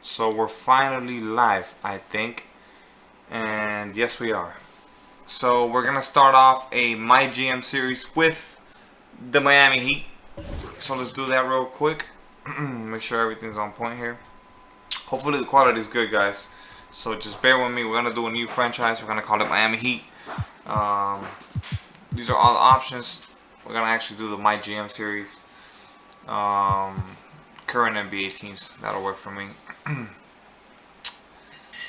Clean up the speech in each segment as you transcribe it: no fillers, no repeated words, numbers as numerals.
So we're finally live, I think. And yes, we are. So we're gonna start off a MyGM series with the Miami Heat. So let's do that real quick. Make sure everything's on point here. Hopefully the quality is good, guys. So just bear with me. We're gonna do a new franchise. We're gonna call it Miami Heat. These are all the options. We're gonna actually do the MyGM series. Current NBA teams. That'll work for me.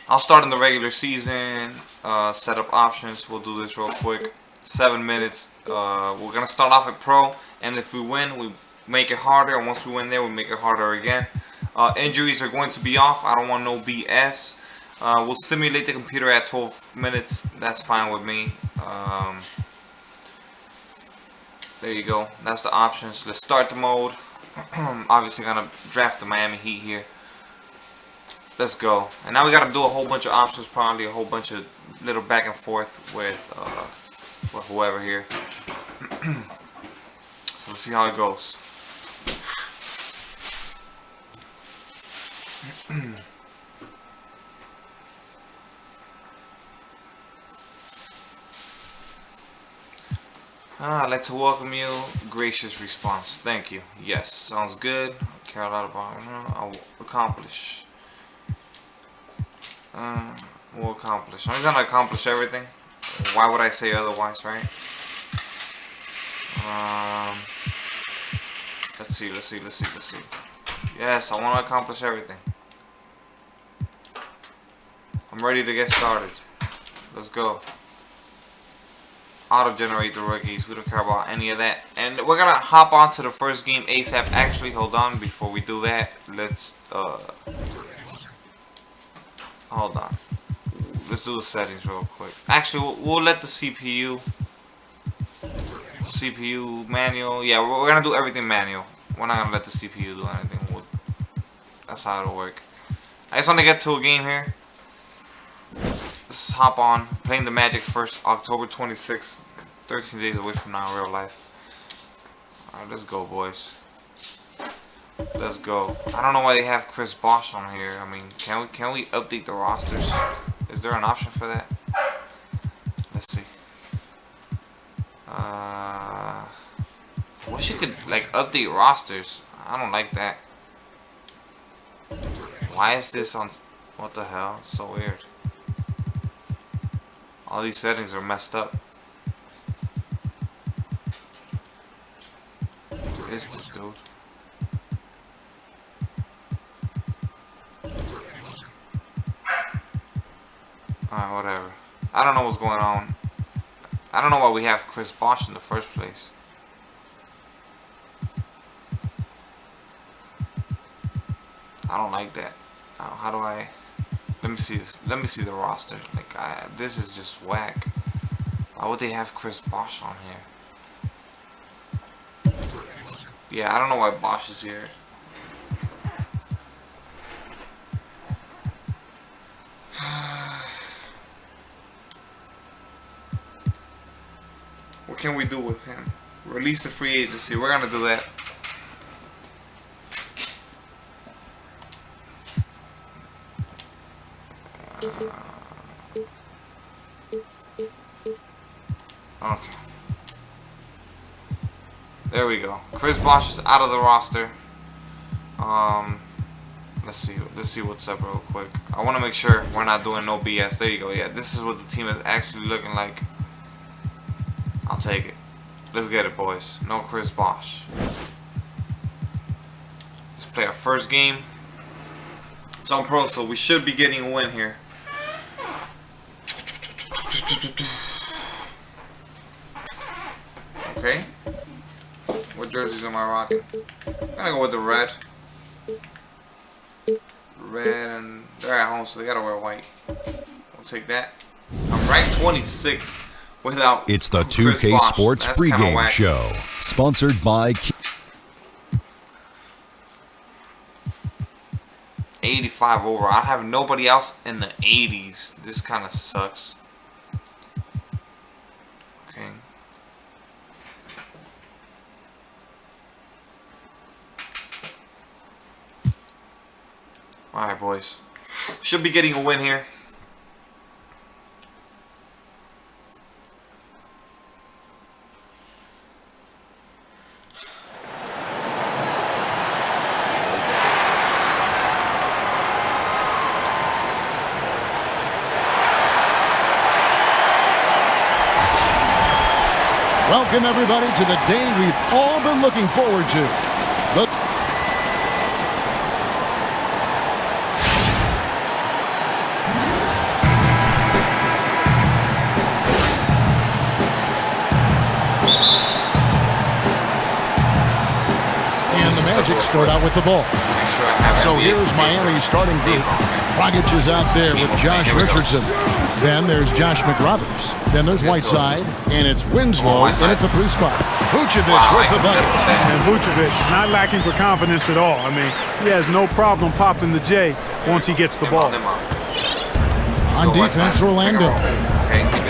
I'll start in the regular season. Setup options. We'll do this real quick. 7 minutes. We're gonna start off at pro, and if we win, we make it harder. And once we win there, we make it harder again. Injuries are going to be off. I don't want no BS. We'll simulate the computer at 12 minutes. That's fine with me. There you go. That's the options. Let's start the mode. Obviously gonna draft the Miami Heat here. Let's go. And now we gotta do a whole bunch of options, probably a whole bunch of little back and forth with whoever here. So let's see how it goes. I'd like to welcome you. Gracious response. Thank you. Yes, sounds good. I care a lot about it. I'll accomplish. We'll accomplish. I'm gonna accomplish everything. Why would I say otherwise, right? Let's see. Yes, I want to accomplish everything. I'm ready to get started. Let's go. Auto-generate the rookies. We don't care about any of that. And we're gonna hop on to the first game ASAP. Actually, hold on. Before we do that, let's hold on. Let's do the settings real quick. Actually, we'll let the CPU manual. Yeah, we're gonna do everything manual. We're not gonna let the CPU do anything. That's how it'll work. I just want to get to a game here. Let's hop on. Playing the Magic first, October 26th. 13 days away from now in real life. Alright, let's go, boys. Let's go. I don't know why they have Chris Bosh on here. I mean, can we update the rosters? Is there an option for that? Let's see. Wish you could like update rosters. I don't like that. Why is this on? What the hell? So weird. All these settings are messed up. What is this, dude? Alright, whatever. I don't know what's going on. I don't know why we have Chris Bosh in the first place. I don't like that. How do I? Let me see this. Let me see the roster. Like, this is just whack. Why would they have Chris Bosh on here? Yeah, I don't know why Bosh is here. What can we do with him? Release the free agency. We're gonna do that. Okay. There we go. Chris Bosh is out of the roster. Let's see what's up real quick. I want to make sure we're not doing no BS. There you go. Yeah, this is what the team is actually looking like. I'll take it. Let's get it, boys. No Chris Bosh. Let's play our first game. It's on pro, so we should be getting a win here. Okay. What jerseys am I rocking? I'm gonna go with the red. Red, and they're at home, so they gotta wear white. We'll take that. I'm ranked 26 without. It's the 2K Sports pregame show, sponsored by 85 over. I have nobody else in the 80s. This kind of sucks. Okay. Alright, boys. Should be getting a win here. Welcome, everybody, to the day we've all been looking forward to. And the Magic start out with the ball. So here's Miami's starting group. Dragic is out there with Josh Richardson. Then there's Josh Mcroberts. Then there's Whiteside, and it's Winslow in at the 3 spot. Vucevic with the bucket. And Vucevic not lacking for confidence at all. I mean, he has no problem popping the J once he gets the ball. On defense, Orlando.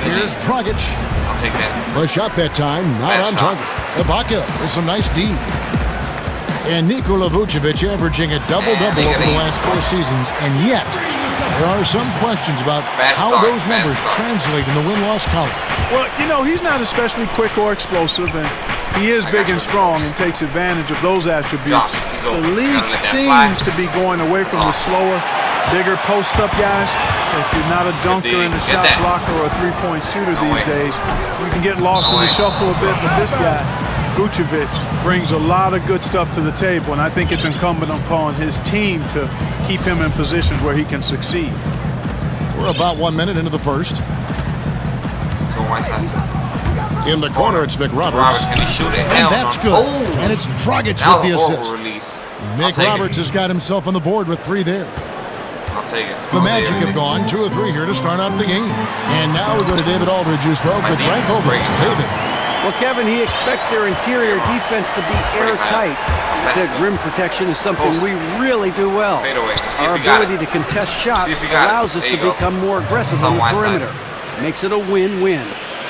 Here's Dragic. I'll take that. A shot that time, not on target. Ibaka with some nice D. And Nikola Vucevic averaging a double-double over the last 4 seasons, and yet there are some questions about how those numbers translate in the win-loss column. Well, you know, he's not especially quick or explosive, and he is big and strong and takes advantage of those attributes. The league seems to be going away from the slower, bigger post-up guys. If you're not a dunker and a shot blocker or a three-point shooter these days, you can get lost in the shuffle a bit, but this guy, Vucevic, brings a lot of good stuff to the table, and I think it's incumbent upon his team to keep him in positions where he can succeed. We're about 1 minute into the first. In the corner, it's Mcroberts. Can he shoot it? And that's good. Oh. And it's Dragic with the assist. Mcroberts has got himself on the board with 3 there. I'll take it. The Magic have gone 2 of 3 here to start out the game. And now we go to David Aldridge, who spoke with Frank Holbrook. David. Well, Kevin, he expects their interior defense to be airtight. He said rim protection is something we really do well. Our ability to contest shots allows us to become more aggressive on the perimeter. Makes it a win-win.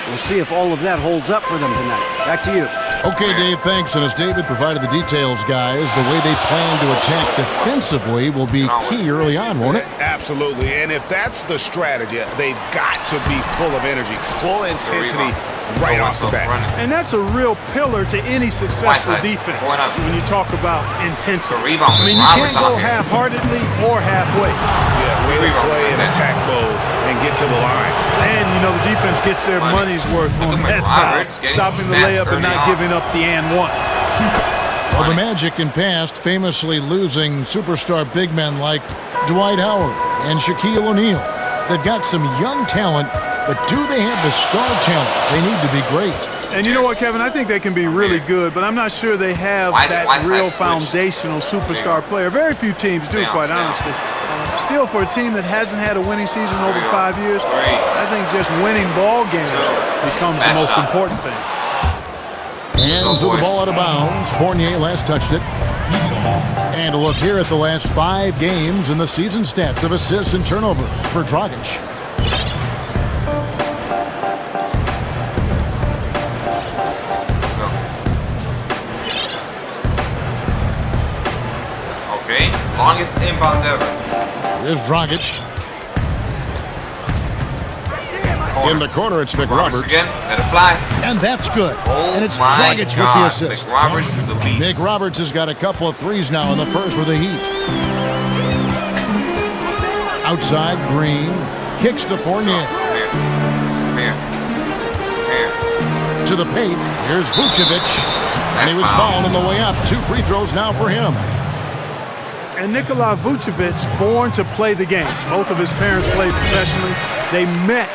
We'll see if all of that holds up for them tonight. Back to you. Okay, Dave, thanks. And as David provided the details, guys, the way they plan to attack defensively will be key early on, won't it? Absolutely. And if that's the strategy, they've got to be full of energy, full intensity right off the bat. And that's a real pillar to any successful defense when you talk about intensity. I mean, you can't go half-heartedly or halfway. Yeah, really play in attack mode and get to the line. And, you know, the defense gets their money's worth on that foul, stopping the layup and not giving up the and one. Well, the Magic in past famously losing superstar big men like Dwight Howard and Shaquille O'Neal. They've got some young talent, but do they have the star talent? They need to be great. And you know what, Kevin? I think they can be really good, but I'm not sure they have that real foundational superstar player. Very few teams do, quite honestly. Still, for a team that hasn't had a winning season over 5 years, I think just winning ball games becomes the most important thing. Hands of the ball out of bounds. Fournier last touched it. And a look here at the last 5 games and the season stats of assists and turnovers for Dragic. Okay, longest inbound ever. Here's Dragic. In the corner, it's Mcroberts. Again, let it fly. And that's good. Oh, and it's my Dragic God. with the assist. Mcroberts is a beast. Mcroberts has got a couple of threes now in the first with the Heat. Outside, Green. Kicks to Fournier. Here. To the paint. Here's Vucevic. And he was fouled on the way up. 2 free throws now for him. And Nikola Vucevic, born to play the game. Both of his parents played professionally. They met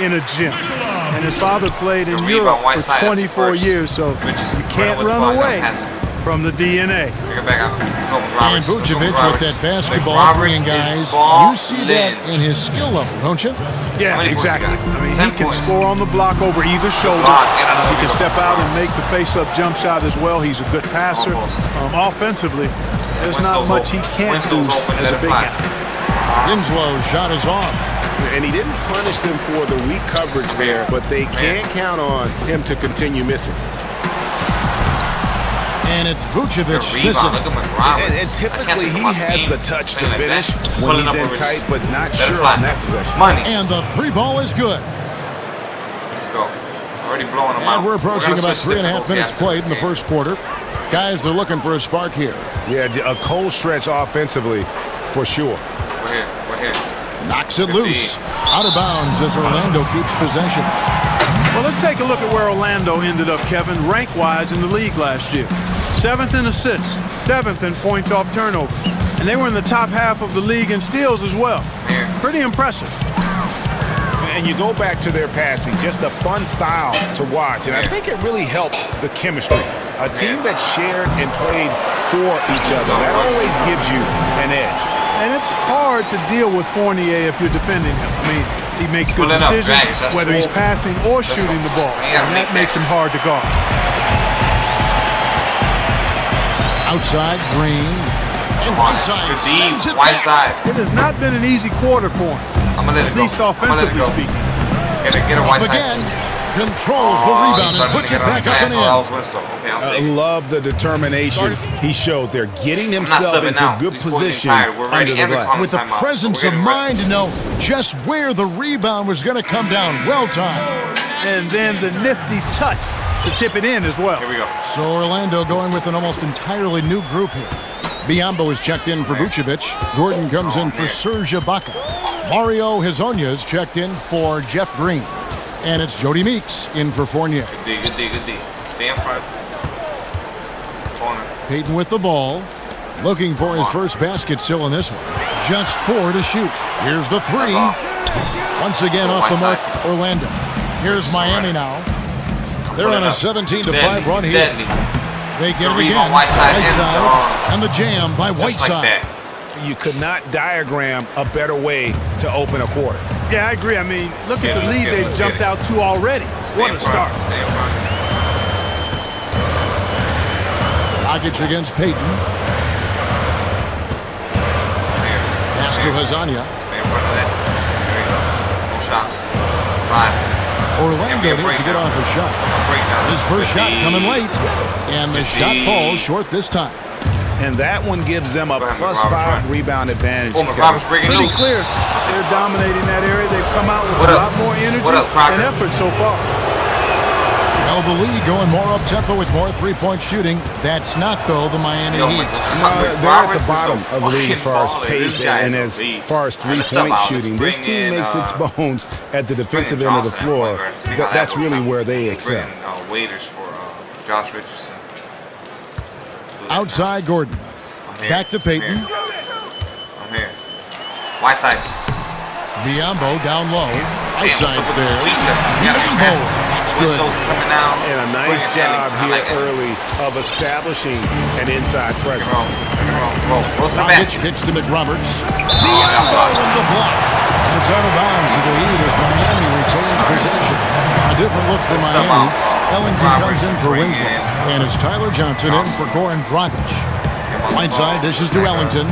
in a gym. And his father played in Europe for 24 years, so you can't run away from the DNA. And Vucevic with that basketball bringing, guys. You see that in his skill level, don't you? Yeah, exactly. I mean, he can score on the block over either shoulder. He can step out and make the face-up jump shot as well. He's a good passer. Offensively, there's not much he can't do as a big guy. Winslow's shot is off. And he didn't punish them for the weak coverage there, but they can't count on him to continue missing. And it's Vucevic missing. Look at Mcroberts. And typically he has the touch to finish when he's in tight, but not sure on that possession. Money. And the 3 ball is good. Let's go. Already blowing them out. And we're approaching about 3.5 minutes played in the first quarter. Guys are looking for a spark here. Yeah, a cold stretch offensively for sure. We're here. Knocks it loose. Out of bounds as Orlando keeps possession. Well, let's take a look at where Orlando ended up, Kevin, rank-wise in the league last year. 7th in assists, 7th in points off turnover. And they were in the top half of the league in steals as well. Pretty impressive. And you go back to their passing, just a fun style to watch. And I think it really helped the chemistry. A team that shared and played for each other, that always gives you an edge. And it's hard to deal with Fournier if you're defending him. I mean, he makes good decisions, whether he's passing or shooting the ball. And that makes him hard to guard. Outside, Green. And Whiteside. Whiteside. It has not been an easy quarter for him. I'm gonna let it go. At least offensively speaking. Get a Whiteside. Again, controls the rebound and puts it back up and in. I love the determination he showed there, getting himself into good position under the glass. With the presence of mind to know just where the rebound was going to come down. Well timed. And then the nifty touch to tip it in as well. Here we go. So Orlando going with an almost entirely new group here. Biyombo is checked in for Vucevic. Gordon comes in for Serge Ibaka. Mario Hezonja is checked in for Jeff Green. And it's Jody Meeks in for Fournier. Good D. Stay in front. Corner. Payton with the ball. Looking for his first basket still in this one. Just 4 to shoot. Here's the 3. Once again off the mark, Orlando. Here's Miami now. They're on a 17-5 run here. They get it again. Whiteside and the jam by Whiteside. You could not diagram a better way to open a quarter. Yeah, I agree. I mean, look at the lead they've jumped out to already. What a start. Dragic against Payton. Pass to Hezonja. Stay in front of that. There you go. No shots. 5. Orlando needs to get off a shot. His first shot coming late. And the shot falls short this time. And that one gives them a +5 rebound advantage. Pretty clear. They're dominating that area. They've come out with a lot more energy and effort so far. Well, the league going more up-tempo with more three-point shooting. That's not, though, the Miami Heat. They're at the bottom of the league as far as pace and as far as three-point shooting. This team makes its bones at the defensive end of the floor. That's really where they excel. Waiters for Josh Richardson. Outside Gordon. Back to Payton. I'm here. Whiteside. Biyombo down low. Outside's there. Biyombo. That's good. Coming out. And a nice job here early of establishing an inside presence. Dragic kicks to Mcroberts. Biyombo with the block. And it's out of bounds to the Heat as Miami retains possession. A different look for Miami. Ellington comes in for Winslow. And it's Tyler Johnson in for Goran Dragic. Whiteside dishes to Ellington.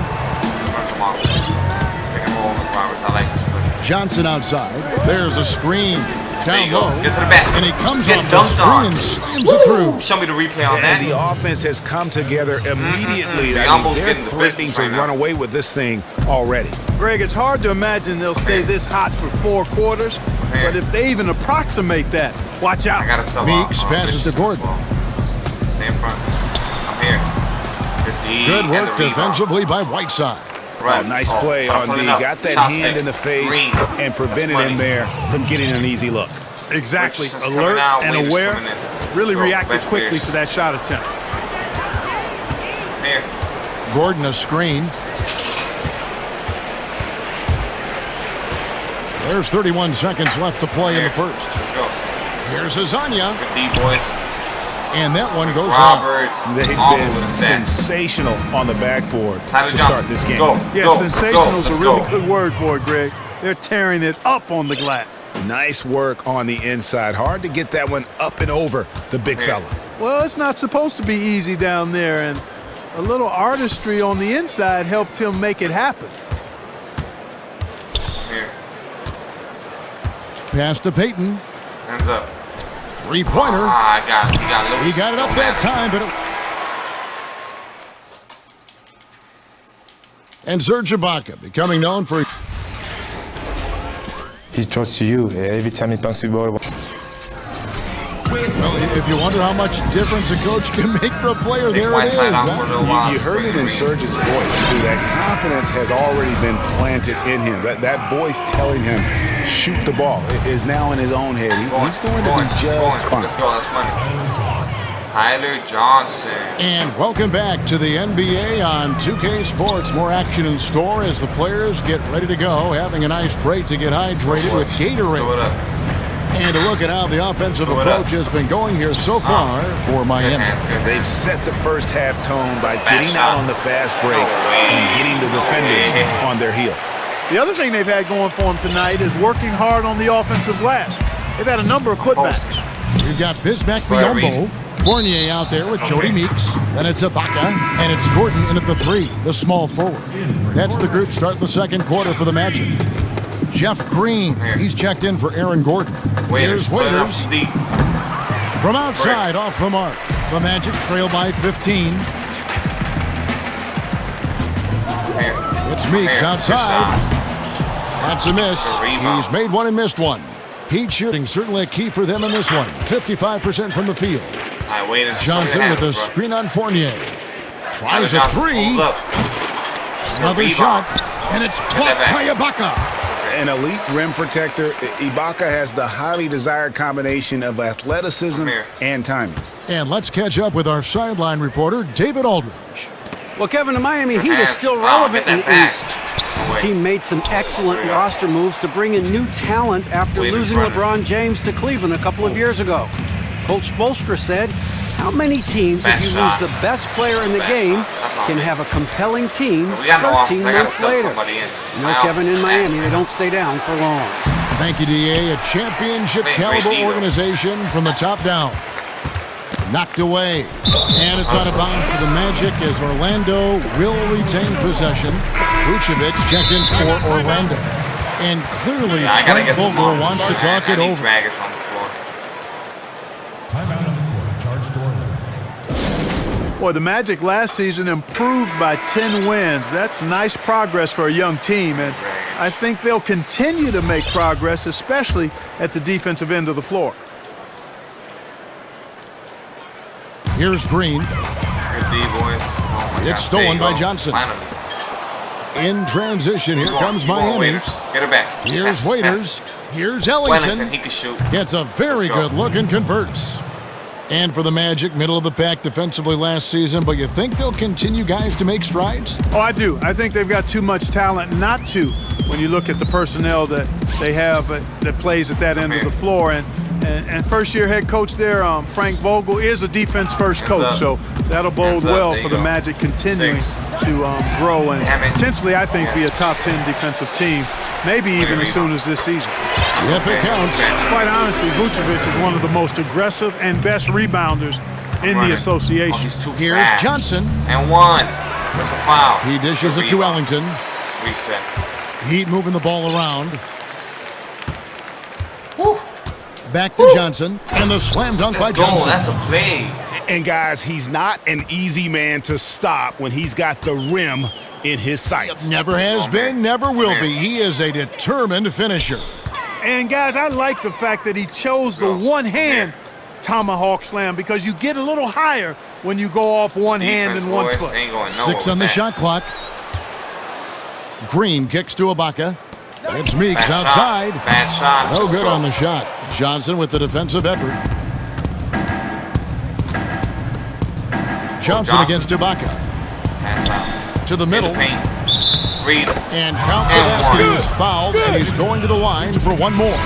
Johnson outside. There's a screen. Down low. Get to the basket. And he comes off the screen and slams it through. Show me the replay on that. And the offense has come together immediately. They're threatening to run away with this thing already. Greg, it's hard to imagine they'll stay this hot for 4 quarters. But if they even approximate that, watch out. Meeks passes to Gordon. Stay in front. I'm here. Good work defensively by Whiteside. Right. Nice play on D. Got that hand in the face and prevented him there from getting an easy look. Exactly. Alert and aware. Really reacted quickly to that shot attempt. Here. Gordon a screen. There's 31 seconds left to play in the first. Let's go. Here's Hezonja. Good D, boys. And that one goes Roberts. They've been sensational on the backboard to start this game. Sensational is a really good word for it, Greg. They're tearing it up on the glass. Nice work on the inside. Hard to get that one up and over the big fella. Well, it's not supposed to be easy down there, and a little artistry on the inside helped him make it happen. Here. Pass to Payton. Hands up. Three-pointer. He got it. He got it up that time, but And Serge Ibaka becoming known for... He trusts you every time he punts the ball. Well, if you wonder how much difference a coach can make for a player, there it is. You heard it in Serge's voice, too. That confidence has already been planted in him. That voice telling him, shoot the ball, is now in his own head. He's going to be just fine. Let's go, that's money. Tyler Johnson. And welcome back to the NBA on 2K Sports. More action in store as the players get ready to go, having a nice break to get hydrated with Gatorade. And a look at how the offensive approach has been going here so far for Miami. They've set the first half tone by getting out on the fast break and getting the defenders on their heels. The other thing they've had going for them tonight is working hard on the offensive glass. They've had a number of putbacks. We've got Bismack Biyombo, Fournier out there with Jody Meeks. Then it's Ibaka, and it's Gordon in at the 3, the small forward. That's the group start the second quarter for the Magic. Jeff Green, he's checked in for Aaron Gordon. Here's Waiters. From outside, off the mark. The Magic trail by 15. It's Meeks outside. That's a miss. He's made one and missed one. Heat shooting, certainly a key for them in this one. 55% from the field. Johnson with a screen on Fournier. Tries a 3. Another shot, and it's blocked by Ibaka. An elite rim protector, Ibaka has the highly desired combination of athleticism and timing. And let's catch up with our sideline reporter, David Aldridge. Well, Kevin, the Miami Heat is still relevant in the East. The team made some excellent roster moves to bring in new talent after losing LeBron James to Cleveland a couple of years ago. Coach Spoelstra said, how many teams, if you lose the best player in the game, can have a compelling team 13 months later? You know, Kevin, in Miami, they don't stay down for long. Thank you, DA. A championship-caliber organization from the top down. Knocked away. And it's out of bounds to the Magic as Orlando will retain possession. Vucevic checked in for Orlando. And clearly, Frank Vogel wants to talk it over. Timeout on the court. Charge to Orlando. Boy, the Magic last season improved by 10 wins. That's nice progress for a young team, and I think they'll continue to make progress, especially at the defensive end of the floor. Here's Green. It's stolen by Johnson. In transition, here comes Miami. Get it back. Here's Waiters. Here's Ellington. He can shoot. Gets a very good look and converts. And for the Magic, middle of the pack defensively last season, but you think they'll continue, guys, to make strides? Oh, I do. I think they've got too much talent not to when you look at the personnel that they have that plays at that end of the floor. And first-year head coach there, Frank Vogel, is a defense-first coach, so that'll bode well for the Magic continuing to grow and potentially, I think, be a top 10 defensive team, maybe even as soon as this season. Yep, it counts. Quite honestly, Vucevic is one of the most aggressive and best rebounders in the association. Here's Johnson. And one. There's a foul. He dishes it to Ellington. Reset. Heat moving the ball around. Woo. Back to Johnson. And the slam dunk by Johnson. That's a play. And guys, he's not an easy man to stop when he's got the rim in his sights. Never has been, never will be. He is a determined finisher. And guys, I like the fact that he chose the one-hand tomahawk slam because you get a little higher when you go off one hand and 1 foot. 6 on the shot clock. Green kicks to Ibaka. It's Meeks outside. Bad shot. No good on the shot. Johnson with the defensive effort. Johnson against Ibaka. To the middle. Reed. And Count Basket is fouled, and he's going to the line for one more.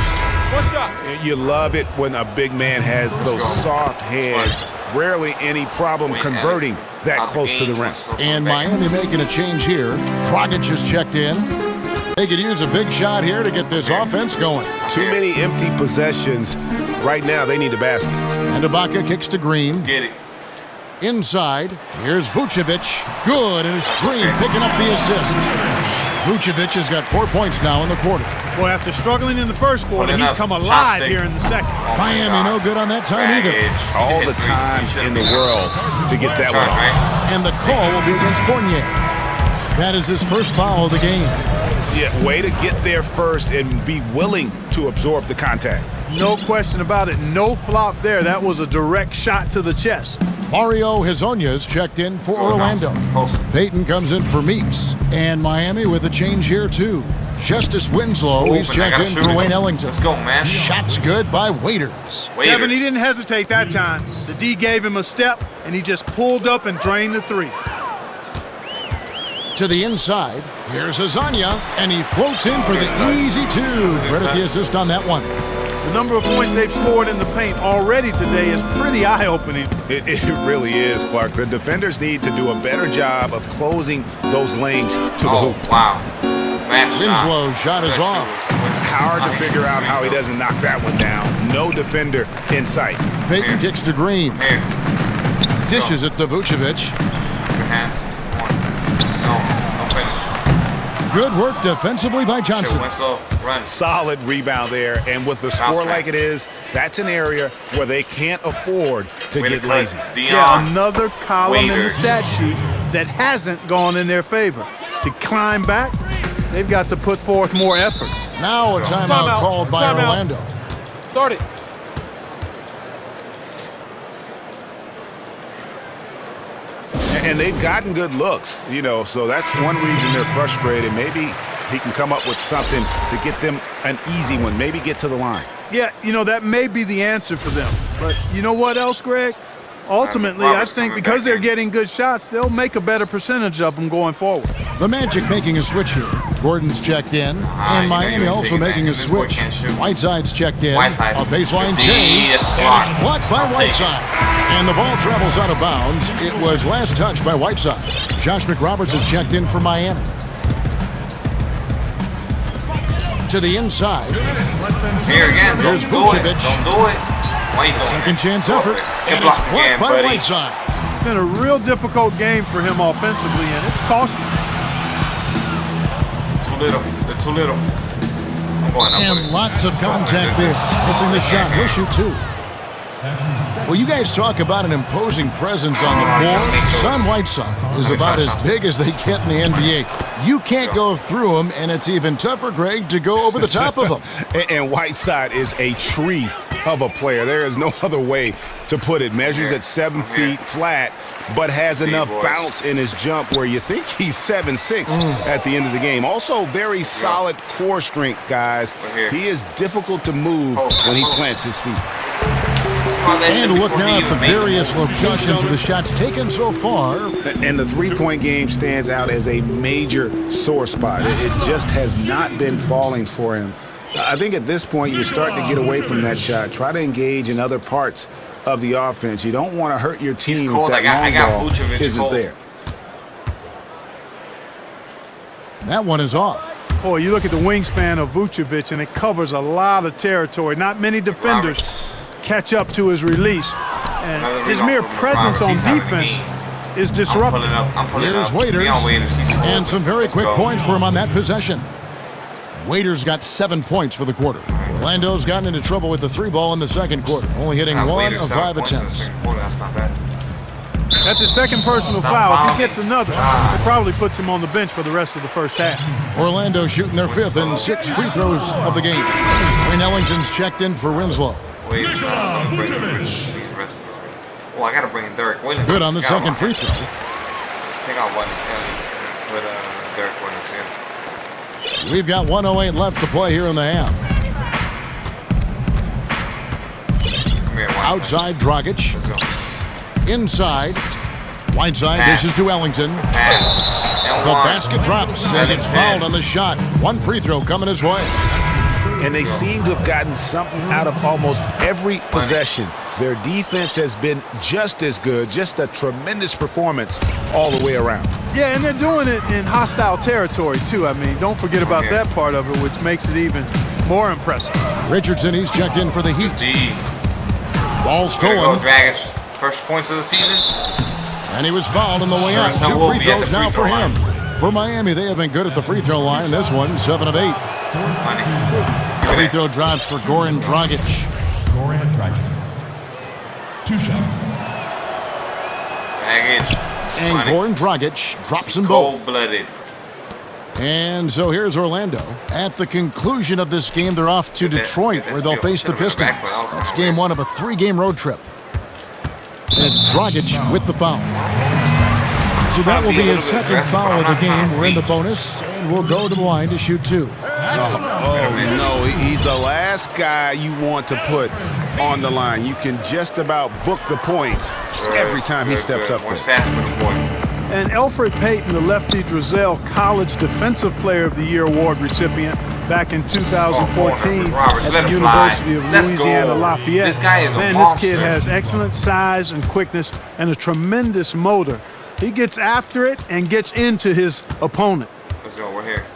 What's up? You love it when a big man has those soft hands. Rarely any problem converting that close to the rim. And Miami making a change here. Dragic is checked in. They could use a big shot here to get this offense going. Too many empty possessions. Right now, they need a basket. And Ibaka kicks to Green. Get it. Inside, here's Vucevic. Good, and it's Green picking up the assist. Vucevic has got 4 points now in the quarter. Well, after struggling in the first quarter, he's come alive here in the second. Miami no good on that time either. All the time in the world to get that one off. And the call will be against Fournier. That is his first foul of the game. Yeah, way to get there first and be willing to absorb the contact. No question about it. No flop there. That was a direct shot to the chest. Mario Hezonya's checked in for Orlando. Peyton comes in for Meeks. And Miami with a change here, too. Justice Winslow, he's checked in for Wayne Ellington. Let's go, man. Shots good by Waiters. Kevin, he didn't hesitate that time. The D gave him a step, and he just pulled up and drained the three. To the inside, here's Hezonja, and he floats in for the easy two. Credit the assist on that one. The number of points they've scored in the paint already today is pretty eye-opening. It really is, Clark. The defenders need to do a better job of closing those lanes to the hoop. Wow. Winslow's shot is off. Hard to figure out how he doesn't knock that one down. No defender in sight. Peyton kicks to Green. Dishes it to Vucevic. Your hands. No finish. Good work defensively by Johnson. Winslow, run. Solid rebound there, and with the score like it is, that's an area where they can't afford to get lazy. Yeah, another column in the stat sheet that hasn't gone in their favor. To climb back, they've got to put forth more effort. Now a timeout called by Orlando. Start it. And they've gotten good looks, you know, so that's one reason they're frustrated. Maybe he can come up with something to get them an easy one, maybe get to the line. Yeah, you know, that may be the answer for them. But you know what else, Greg? Ultimately, I think because they're getting good shots, they'll make a better percentage of them going forward. The Magic making a switch here. Gordon's checked in, and Miami also making a switch. Whiteside's checked in. A baseline change, and it's blocked by Whiteside. And the ball travels out of bounds. It was last touched by Whiteside. Josh Mcroberts has checked in for Miami. To the inside. Here again, There's Vucevic. Don't do it. Second chance effort, and it's blocked by Whiteside. It's been a real difficult game for him offensively, and it's costly. Too little. They're too little. I'm going up. And lots of contact there. Missing the shot. He'll shoot two. Well, you guys talk about an imposing presence on the floor. Son Whiteside is about as big as they get in the NBA. You can't go through him, and it's even tougher, Greg, to go over the top of him. And Whiteside is a tree of a player. There is no other way to put it. Measures at 7 feet flat, but has enough bounce in his jump where you think he's 7'6" at the end of the game. Also, very solid core strength, guys. He is difficult to move when he plants his feet. And look now at the various locations of the shots taken so far. And the three-point game stands out as a major sore spot. It just has not been falling for him. I think at this point you're starting to get away from that shot. Try to engage in other parts of the offense. You don't want to hurt your team if that long ball isn't there. That one is off. Boy, you look at the wingspan of Vucevic, and it covers a lot of territory. Not many defenders catch up to his release. And his mere presence on defense is disruptive. Here's Waiters, and some very quick points for him on that possession. Waiters got 7 points for the quarter. Orlando's gotten into trouble with the three ball in the second quarter, only hitting 1 of 5 attempts. That's not bad. That's his second personal foul. If he gets another, it probably puts him on the bench for the rest of the first half. Orlando shooting their 5th and 6 free throws of the game. Wayne Ellington's checked in for Winslow. Oh, I gotta bring in Derek Williams. Good on the second free throw. Let's take out one with Derek Williams. We've got 1:08 left to play here in the half. Outside, Dragic. Inside, Whiteside dishes to Ellington. The basket drops and it's fouled on the shot. One free throw coming his way. And they seem to have gotten something out of almost every possession. Their defense has been just as good, just a tremendous performance all the way around. Yeah, and they're doing it in hostile territory, too. I mean, don't forget about that part of it, which makes it even more impressive. Richardson, he's checked in for the Heat. Ball stolen. First points of the season. And he was fouled on the way out. 2 free throws now for him. For Miami, they have been good at the free throw line. This one, 7 of 8. Free throw drops for Goran Dragic. 2 shots. And Goran Dragic drops them both. Cold-blooded. And so here's Orlando. At the conclusion of this game, they're off to Detroit, where they'll face the Pistons. That's game 1 of a 3-game road trip. And it's Dragic with the foul. So that will be his second foul of the game. We're in the bonus, and we'll go to the line to shoot 2. Oh, no, he's the last guy you want to put on the line. You can just about book the points every time he steps up there. And Elfrid Payton, the lefty Drizel College Defensive Player of the Year award recipient back in 2014 at the University of Louisiana Lafayette. This guy is a monster. This kid has excellent size and quickness and a tremendous motor. He gets after it and gets into his opponent. Let's go. We're here.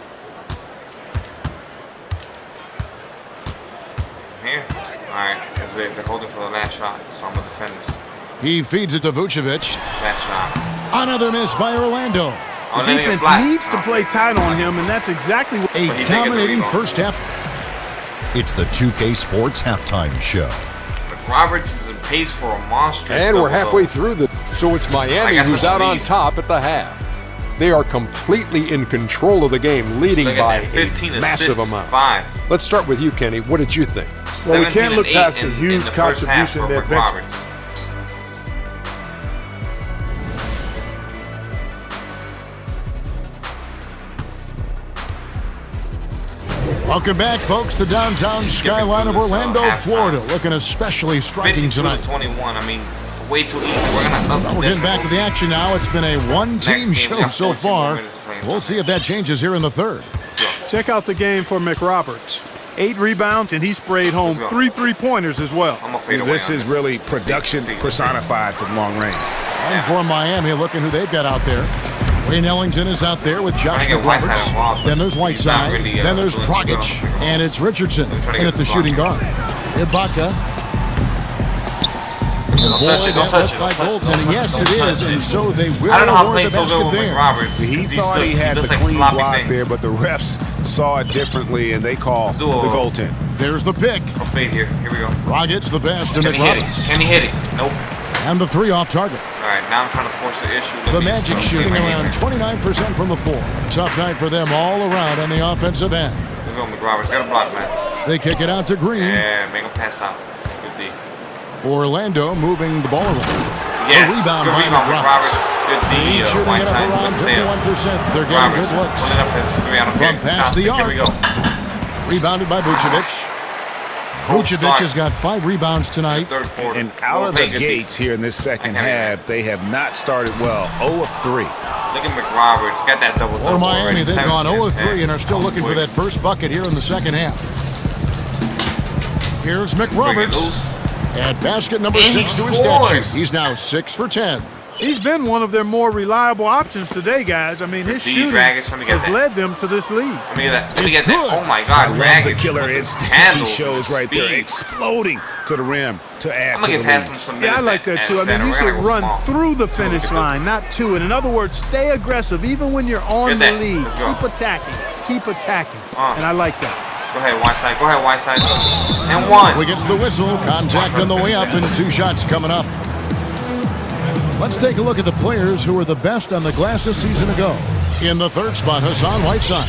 Here. All right. That's it. They're holding for the last shot, so I'm gonna defend this. He feeds it to Vucevic. Last shot. Another miss by Orlando. The defense needs to play tight on him, and that's exactly what a dominating first half. It's the 2K Sports Halftime Show. Roberts is in pace for a monster. And we're halfway through so it's Miami who's out on top at the half. They are completely in control of the game, leading by a massive amount. 5. Let's start with you, Kenny. What did you think? Well, we can't look past the huge contribution that Roberts. Welcome back, folks. The downtown skyline of Orlando, Florida, looking especially striking tonight. 21. I mean, way too easy. We're getting back to the action now. It's been a one-team show so far. We'll see if that changes here in the third. Check out the game for Mcroberts. 8 rebounds, and he sprayed home 3 3-pointers as well. This is really production personified from long range. And for Miami, looking who they've got out there. Wayne Ellington is out there with Josh Mcroberts. Then there's Whiteside. Then there's Dragic. And it's Richardson in at the shooting guard. Ibaka. Don't touch it. Don't touch it. Like goaltending. Yes, it is. And so they will. I don't know how playing so good with Mcroberts. He thought he had the clean block there, but the refs saw it differently, and they call the goaltend. There's the pick. I'll fade here. Here we go. Dragic the pass to Mcroberts. Can he hit it? Nope. And the 3 off target. All right, now I'm trying to force the issue. The Magic shooting around 29% from the floor. Tough night for them all around on the offensive end. Let's go, Mcroberts. Got a block, man. They kick it out to Green. Yeah, make him pass out. Good D. Orlando moving the ball around. Yes, rebound good rebound, Mcroberts. Good D. Shooting it up around 51%. They're getting good looks. Pulling up his 3 out of 5. From past the arc. Here we go. Rebounded by Vucevic. Vucevic has got 5 rebounds tonight. And out of the gates here in this second half, they have not started well. 0 of 3. Look at Mcroberts. Got that double-double. For Miami, they've gone 0 of 3 and are still looking for that first bucket here in the second half. Here's Mcroberts. At basket number 6 to his statue. He's now 6 for 10. He's been one of their more reliable options today, guys. I mean, his shooting has led them to this lead. Let me get that. Oh, my God. The killer instinct he shows right there, exploding to the rim to add to the lead. Yeah, I like that, too. I mean, you should run through the finish line, not to it. In other words, stay aggressive even when you're on the lead. Keep attacking. Keep attacking. And I like that. Go ahead, Whiteside. Go ahead, Whiteside. And 1. We gets the whistle. Contact on the way up and 2 shots coming up. Let's take a look at the players who were the best on the glass a season ago. In the third spot, Hassan Whiteside.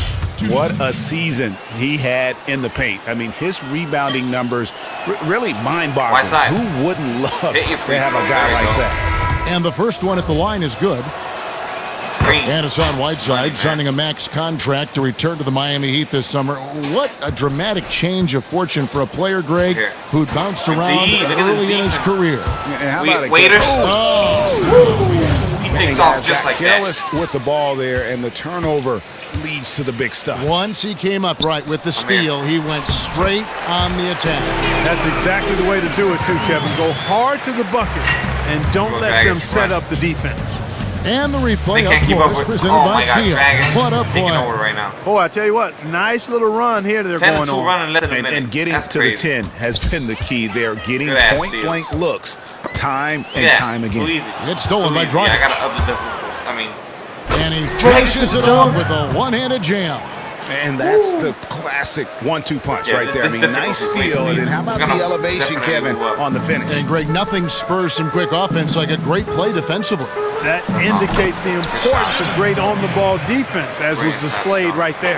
What a season he had in the paint. I mean, his rebounding numbers really mind-boggling. Who wouldn't love to have a guy like that? And the first one at the line is good. And Hassan Whiteside signing a max contract to return to the Miami Heat this summer. What a dramatic change of fortune for a player, Greg, who'd bounced around early in his career. And how about waiters? He takes off just like that. Careless with the ball there, and the turnover leads to the big stuff. Once he came up right with the steal, he went straight on the attack. That's exactly the way to do it, too, Kevin. Go hard to the bucket, and don't let them set up the defense. And the replay, of course, presented by Field. What a play. Right now. Boy, I tell you what, nice little run here they're going on. And getting to the 10 has been the key. They're getting point-blank looks time and time again. It's stolen by Dragic. I got to up the and he finishes it off with a one-handed jam. And that's the classic 1-2 punch right there. I mean, nice steal. And then how about the elevation, Kevin, on the finish? And, Greg, nothing spurs some quick offense like a great play defensively. That indicates the importance of great on-the-ball defense, as was displayed right there.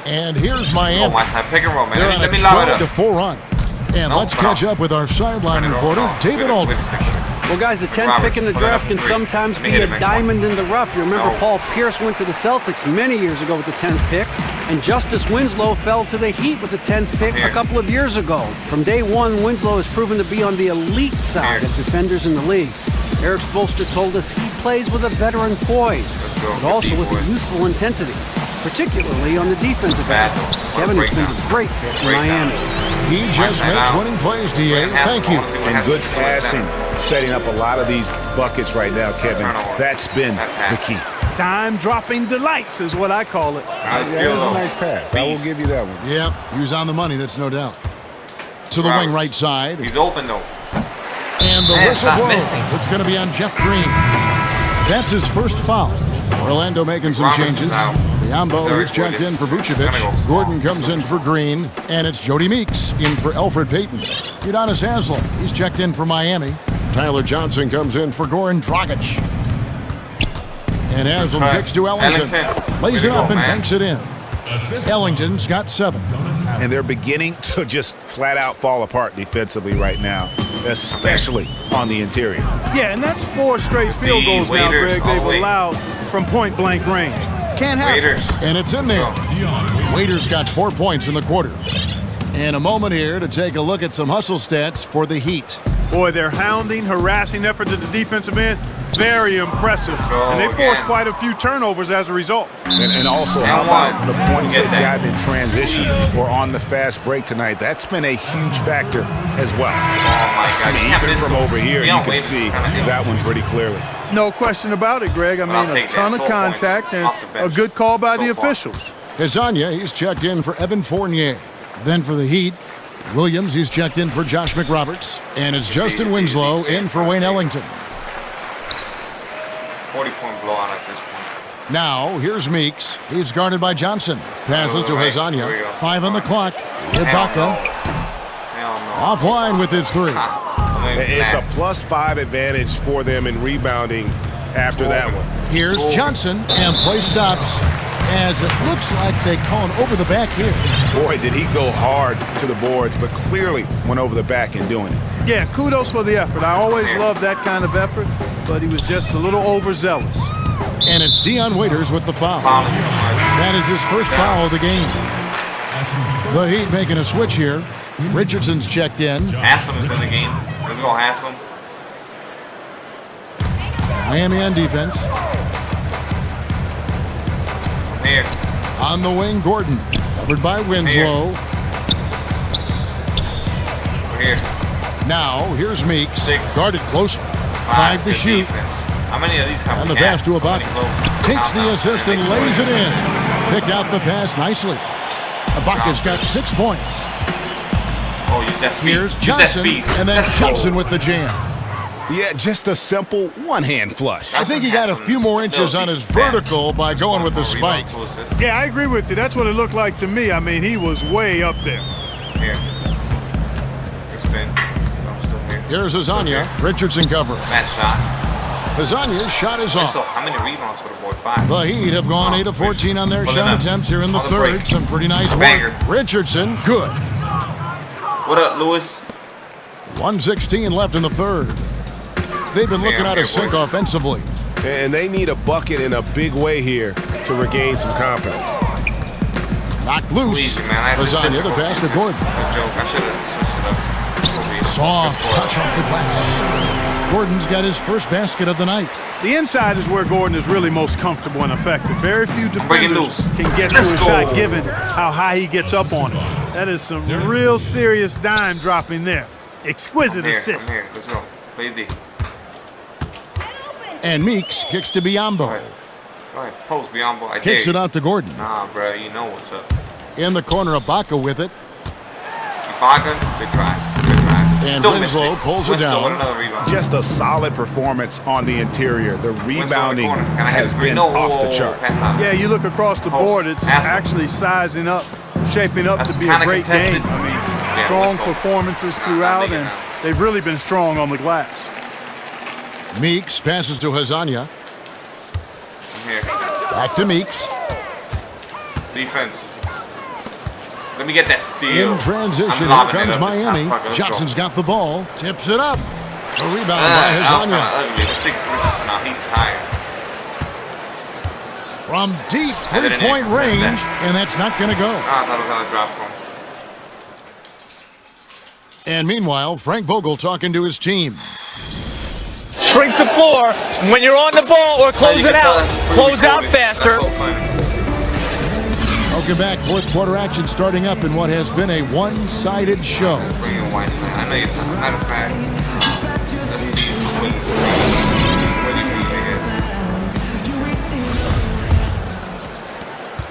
And here's Miami. Oh, my side pick and roll, man. They're on Let a me lock it up. 12-4 run. And let's catch up with our sideline reporter, David Aldridge. Well, guys, the 10th pick in the draft can sometimes be a diamond in the rough. You remember Paul Pierce went to the Celtics many years ago with the 10th pick, and Justice Winslow fell to the Heat with the 10th pick a couple of years ago. From day one, Winslow has proven to be on the elite side of defenders in the league. Eric Spoelstra told us he plays with a veteran poise, but also with a youthful intensity, particularly on the defensive end. Kevin has been a great fit for Miami. He just makes winning plays, DA. Thank you. And good passing, setting up a lot of these buckets right now, Kevin. That's been the key. Dime-dropping delights is what I call it. That is a nice pass. I will give you that one. Yep, he was on the money, that's no doubt. To the wing right side. He's open, though. And the whistle blows. It's going to be on Jeff Green. That's his first foul. Orlando making some changes. Biombo is checked in for Vucevic. Gordon comes in for Green. And it's Jody Meeks in for Elfrid Payton. Udonis Haslem, he's checked in for Miami. Tyler Johnson comes in for Goran Dragic. And Haslem kicks to Ellington. Lays it up and banks it in. Ellington's got 7. And they're beginning to just flat out fall apart defensively right now, especially on the interior. Yeah, and that's 4 straight field goals now, Greg, they've allowed from point-blank range. Can't happen. And it's in there. Waiters got 4 points in the quarter. And a moment here to take a look at some hustle stats for the Heat. Boy, their hounding, harassing effort at the defensive end, very impressive. And they forced quite a few turnovers as a result. And also, how about the points they've gotten in transition or on the fast break tonight? That's been a huge factor as well. Oh, my God. Even from over here, you can see that one pretty clearly. No question about it, Greg. I mean, a ton of contact and a good call by the officials. Hezonja, he's checked in for Evan Fournier. Then for the Heat, Williams, he's checked in for Josh McRoberts. And it's Justin Winslow in for Wayne Ellington. 40-point blowout at this point. Now, here's Meeks. He's guarded by Johnson. Passes to Hezonja. 5 on the clock. Ibaka. Offline with his 3. It's a +5 advantage for them in rebounding after that one. Here's Johnson, and play stops as it looks like they call him over the back here. Boy, did he go hard to the boards, but clearly went over the back in doing it. Yeah, kudos for the effort. I always love that kind of effort, but he was just a little overzealous. And it's Dion Waiters with the foul. That is his first foul of the game. The Heat making a switch here. Richardson's checked in. Haslem is in the game. Let's go, Haslem. Miami on defense. Here. On the wing, Gordon. Covered by Winslow. Here. Now, here's Meeks. 6. Guarded closer. 5 to shoot. Defense. How many of these come? And the pass to Ibaka. Takes the assist and lays it in. Picked out the pass nicely. Ibaka's got 6 points. Oh, use that speed. Here's Johnson. And then Johnson with the jam. Yeah, just a simple one-hand flush. I think he got a few more inches on his vertical by going with the spike. Yeah, I agree with you. That's what it looked like to me. I mean, he was way up there. Here. Spin. I'm still here. Here's Hezonja. Richardson cover. Match shot. Hezonja's shot is off. So how many rebounds for the boy? 5. The Heat have gone 8 of 14 on their shot attempts here in the third. Some pretty nice work. Richardson, good. What up, Lewis? 1:16 left in the third. They've been looking out of sync offensively. And they need a bucket in a big way here to regain some confidence. Knocked loose. Hezonja, the pass to Gordon. I should have switched it up. Soft touch off the glass. Gordon's got his first basket of the night. The inside is where Gordon is really most comfortable and effective. Very few defenders can get to his shot given how high he gets up on it. That is some real serious dime dropping there. Exquisite assist. I'm here. Let's go. Play D. And Meeks kicks to Biombo. Go ahead. Post Biombo. Kicks it out to Gordon. Nah, bro. You know what's up. In the corner, Ibaka with it. Ibaka. Good drive. Good drive. And Winslow pulls it down. Just a solid performance on the interior. The rebounding has been off the charts. Yeah, you look across the board, it's actually sizing up, shaping up to be a great game. I mean, strong performances throughout, and they've really been strong on the glass. Meeks passes to Hazanya. Back to Meeks. Defense. Let me get that steal. In transition, here comes Miami. Johnson's got the ball. Tips it up. A rebound by Hazanya. He's tired. From deep three-point range, and that's not going to go. I thought it was on a drop from. And meanwhile, Frank Vogel talking to his team. Shrink the floor when you're on the ball or close it out. Close out faster. Welcome back. Fourth quarter action starting up in what has been a one-sided show. Bring in Whiteside. I know you're talking. Matter of fact,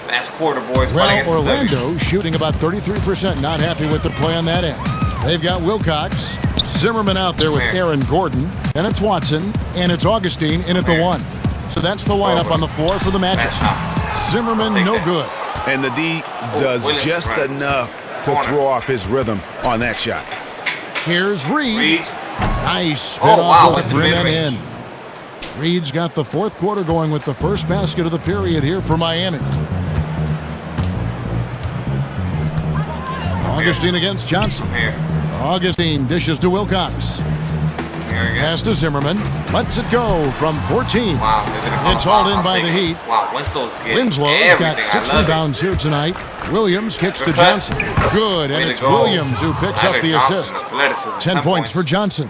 last quarter, boys. Well, Orlando shooting about 33%. Not happy with the play on that end. They've got Wilcox, Zimmerman out there with Aaron Gordon, and it's Watson, and it's Augustine in at the 1. So that's the lineup on the floor for the Magic. Zimmerman, no good. And the D does just enough to throw off his rhythm on that shot. Here's Reed. Nice spin off the rim and in. Reed's got the fourth quarter going with the first basket of the period here for Miami. Augustine against Johnson. Augustine dishes to Wilcox. Pass to Zimmerman. Lets it go from 14. Wow, it's hauled in by the Heat. Wow, Winslow's got 6 rebounds here tonight. Williams kicks to Johnson. Good, and it's Williams who picks up the assist. 10 points for Johnson.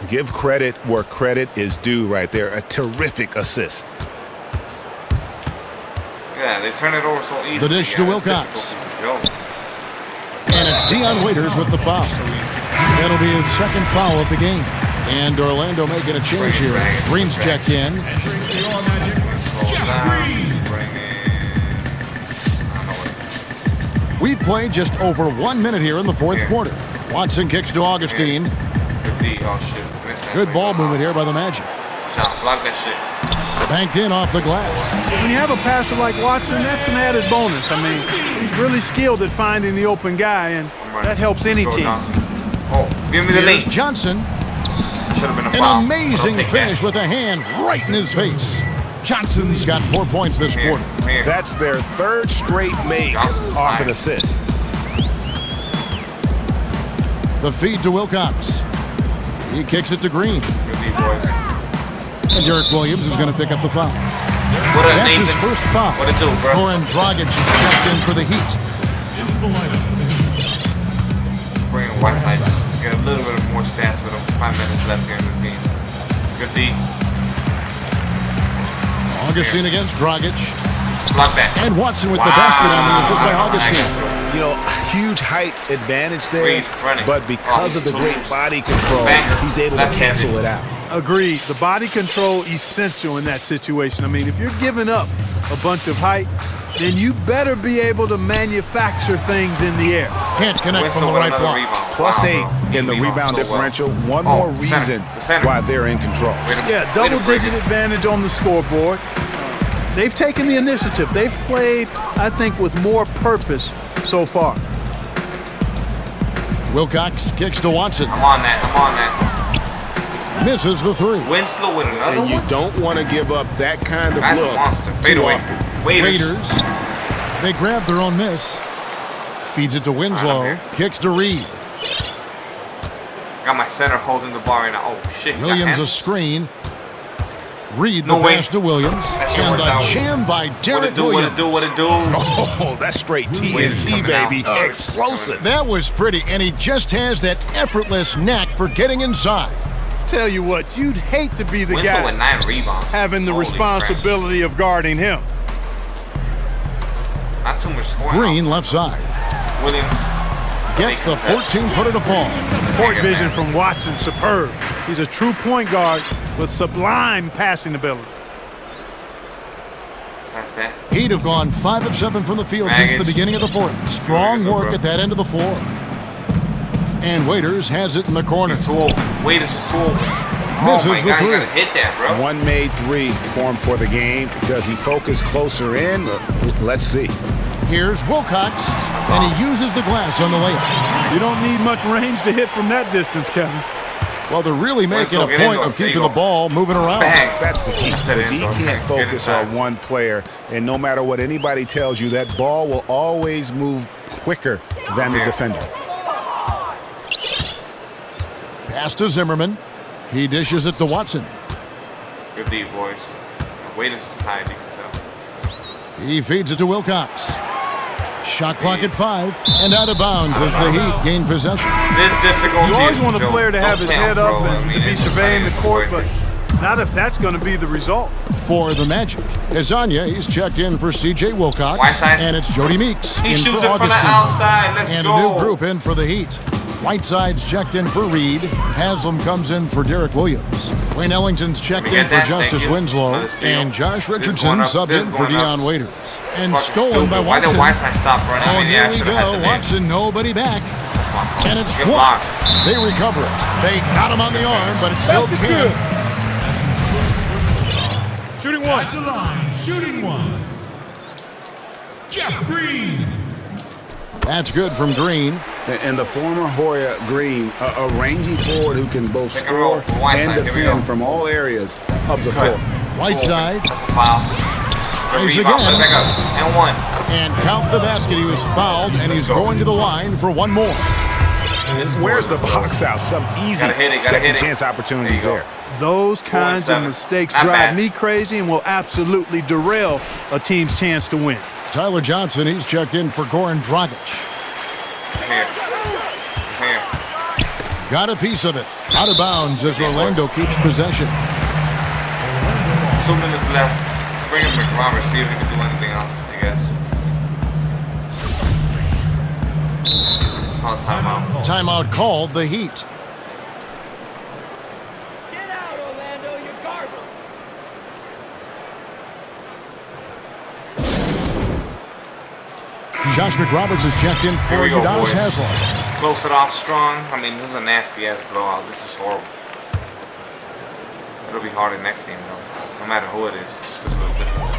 Give credit where credit is due right there. A terrific assist. Yeah, they turn it over so easily. The dish to Wilcox. And it's Dion Waiters with the foul. That'll be his second foul of the game. And Orlando making a change here. Green's checked in. We've played just over 1 minute here in the fourth quarter. Watson kicks to Augustine. Good ball movement here by the Magic. Block that shit. Banked in off the glass. When you have a passer like Watson, that's an added bonus. I mean, he's really skilled at finding the open guy, and that helps any team. Oh, give me the lead. Johnson. Should have been a foul. An amazing finish with a hand right in his face. Johnson's got 4 points this quarter. That's their third straight make off an assist. The feed to Wilcox. He kicks it to Green. Good D, boys. And Derek Williams is going to pick up the foul. That's his first foul. What it do, bro? Goran Dragic is checked in for the Heat. Bring in Whiteside just to get a little bit more stats with him. 5 minutes left here in this game. Good D. Augustine against Dragic. Block that. And Watson with the basket on the assist by Augustine. You know, huge height advantage there, but because of the great body control, he's able to cancel it out. Agreed. The body control essential in that situation. I mean, if you're giving up a bunch of height, then you better be able to manufacture things in the air. Can't connect from the right block. +8 in the rebound differential. One more reason why they're in control. Yeah, double-digit advantage on the scoreboard. They've taken the initiative. They've played, I think, with more purpose so far. Wilcox kicks to Watson. I'm on that. Misses the three. Winslow with another one. And you don't want to give up that kind of look too often. Waiters. They grab their own miss. Feeds it to Winslow. Kicks to Reed. Got my center holding the ball right now. Oh, shit. Williams a screen. Reed the pass to Williams. And the jam by Derek Williams. What it do? Oh, that's straight TNT, baby. Explosive. That was pretty, and he just has that effortless knack for getting inside. Tell you what, you'd hate to be the Winslow guy with 9 rebounds. Having the responsibility of guarding him. Not too much scoring. Green left side. Williams gets the 14-footer to fall. Court vision from Watson, superb. He's a true point guard with sublime passing ability. That's that. He'd have gone 5 of 7 from the field since the beginning of the fourth. Strong work at that end of the floor. And Waiters has it in the corner. Waiters is too open. Misses oh my the God, three. you gotta hit that, bro. One made three for him for the game. Does he focus closer in? Let's see. Here's Wilcox, and he uses the glass on the layup. You don't need much range to hit from that distance, Kevin. Well, they're really making a point of keeping the ball moving around. Bang. That's the key. He can't focus on one player, and no matter what anybody tells you, that ball will always move quicker than the defender. Pass to Zimmerman. He dishes it to Watson. Good D, boys. Waiters is tired, you can tell. He feeds it to Wilcox. Shot clock at 5 and out of bounds as the Heat gain possession. This difficult. You always want a player to have his head up and to be surveying the court, but not if that's going to be the result. For the Magic, Azania, he's checked in for C.J. Wilcox, and it's Jody Meeks he in shoots for it from the outside. Let's and go. a new group in for the Heat. Whiteside's checked in for Reed. Haslam comes in for Derek Williams. Wayne Ellington's checked in for Justice Winslow. And Josh Richardson subbed in for Deion Waiters. And stolen by Watson. Why did Whiteside stop running? Oh, here we go. Watson, nobody back. And it's blocked. They recover it. They got him on the arm, but it's still good. Shooting one. At the line, shooting one. Jeff Green. That's good from Green. And the former Hoya Green, a rangy forward who can both score and defend from all areas of the floor. Whiteside. That's a foul. Plays again. Back up. And one. And count the basket. He was fouled, and he's going to the line for one more. Where's the box out? Some easy second chance opportunities there. Those kinds of mistakes drive me crazy and will absolutely derail a team's chance to win. Tyler Johnson, he's checked in for Goran Dragic. Here. Got a piece of it. Out of bounds as Orlando keeps possession. 2 minutes left. Let's bring in Mcroberts, see if he can do anything else, I guess. Call timeout. Timeout called the Heat. Get out, Orlando, you're garbage. Josh Mcroberts is checked in for Udonis Haslem. Let's close it off strong. I mean, this is a nasty-ass blowout. This is horrible. It'll be harder next game, though. No matter who it is, just because of the difference.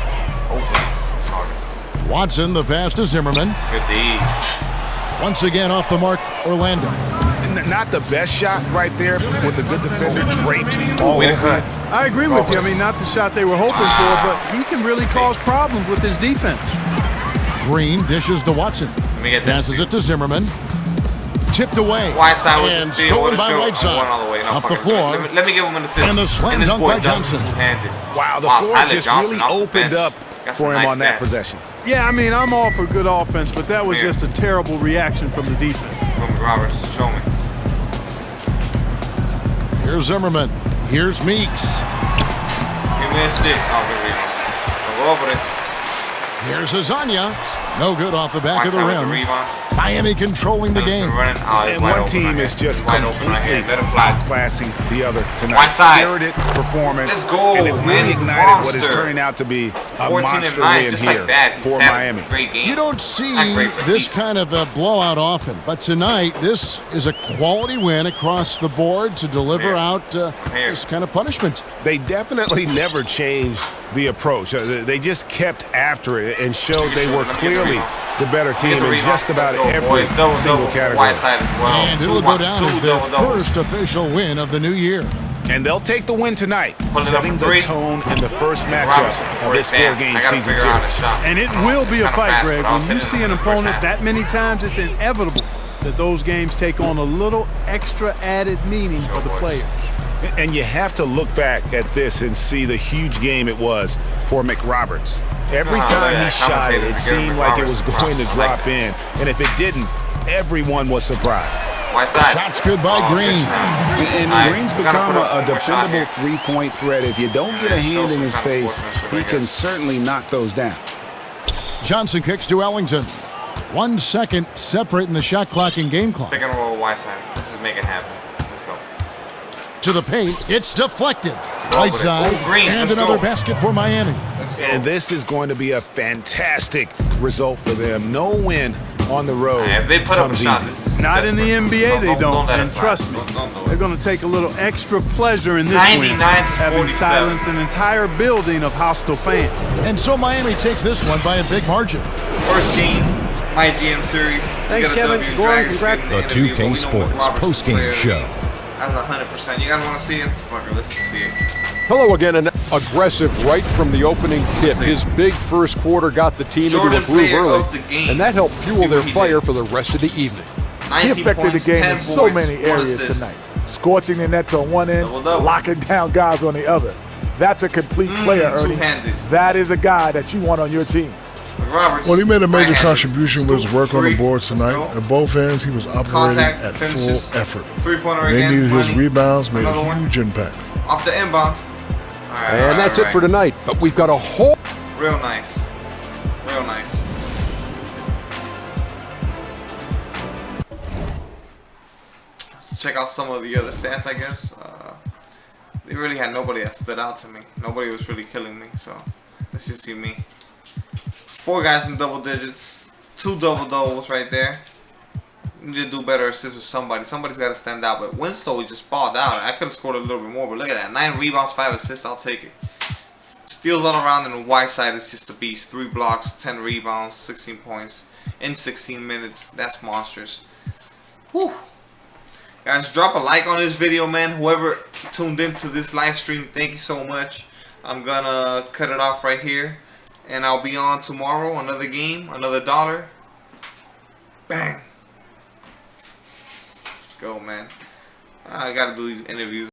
Hopefully, it's harder. Watson, the pass to Zimmerman. Good D. Once again off the mark, Orlando. Not the best shot right there with the good defender draped all over. I agree with you. I mean, not the shot they were hoping for, but he can really cause problems with his defense. Green dishes to Watson. Passes it to Zimmerman. Tipped away. Whiteside with and the steal. stolen by Whiteside. Up the floor. Let me give him an assist. And the slam dunk by Johnson. Wow, the floor just really opened up for him on that possession. Yeah, I mean, I'm all for good offense, but that was just a terrible reaction from the defense. Roberts, show me. Here's Zimmerman. Here's Meeks. Give me a stick. Oh, good rebound. Don't go over it. Here's Azania. No good off the back of the rim. Miami controlling the game. And one team is just completely outclassing the other tonight. Spirited performance. Let's go, and it really ignited what is turning out to be a monster win here for Miami. You don't see this kind of a blowout often, but tonight this is a quality win across the board to deliver out this kind of punishment. They definitely never changed the approach. They just kept after it and showed they were clearly the better team in just about every single category. And it'll go down as their first official win of the new year. And they'll take the win tonight, setting the tone in the first matchup of this four-game season series. And it will be a fight, Greg. When you see an opponent that many times, it's inevitable that those games take on a little extra added meaning for the players. And you have to look back at this and see the huge game it was for Mcroberts. Every time he shot it, it seemed like it was going to drop in. And if it didn't, everyone was surprised. Shots good by Green. And Green's become a dependable three-point threat. If you don't get a hand in his face, he can certainly knock those down. Johnson kicks to Ellington. 1 second separate in the shot clock and game clock. Pick and roll Whiteside. This is making it happen. Let's go. To the paint, it's deflected. Whiteside, and another basket for Miami. And this is going to be a fantastic result for them. No win on the road. If they put up a shot, not in the NBA, they don't. And trust me, they're going to take a little extra pleasure in this win, having silenced an entire building of hostile fans. And so Miami takes this one by a big margin. First game, MyGM series. Thanks, Kevin. Gordon, congrats. The 2K Sports post-game show. That's 100%. You guys want to see it? Fuck it, let's just see it. Hello again, and aggressive right from the opening tip. His big first quarter got the team into a groove early, and that helped fuel their fire for the rest of the evening. He affected the game in so many areas tonight. Scorching the nets on one end, locking down guys on the other. That's a complete player, Ernie. That is a guy that you want on your team. Mcroberts, well, he made a major contribution with his work on the boards tonight. At both ends, he was operating at full effort. They needed his rebounds, made a huge impact. Off the inbound. And that's it for tonight. But we've got a whole... Real nice. Real nice. Let's check out some of the other stats, I guess. They really had nobody that stood out to me. Nobody was really killing me, so let's just see me. 4 guys in double digits. 2 double-doubles right there. You need to do better assists with somebody. Somebody's got to stand out. But Winslow just balled out. I could have scored a little bit more, but look at that. 9 rebounds, 5 assists. I'll take it. Steals all around, and Whiteside is just a beast. 3 blocks, 10 rebounds, 16 points in 16 minutes. That's monstrous. Whew. Guys, drop a like on this video, man. Whoever tuned into this live stream, thank you so much. I'm going to cut it off right here. And I'll be on tomorrow. Another game, another dollar. Bang. Let's go, man. I got to do these interviews.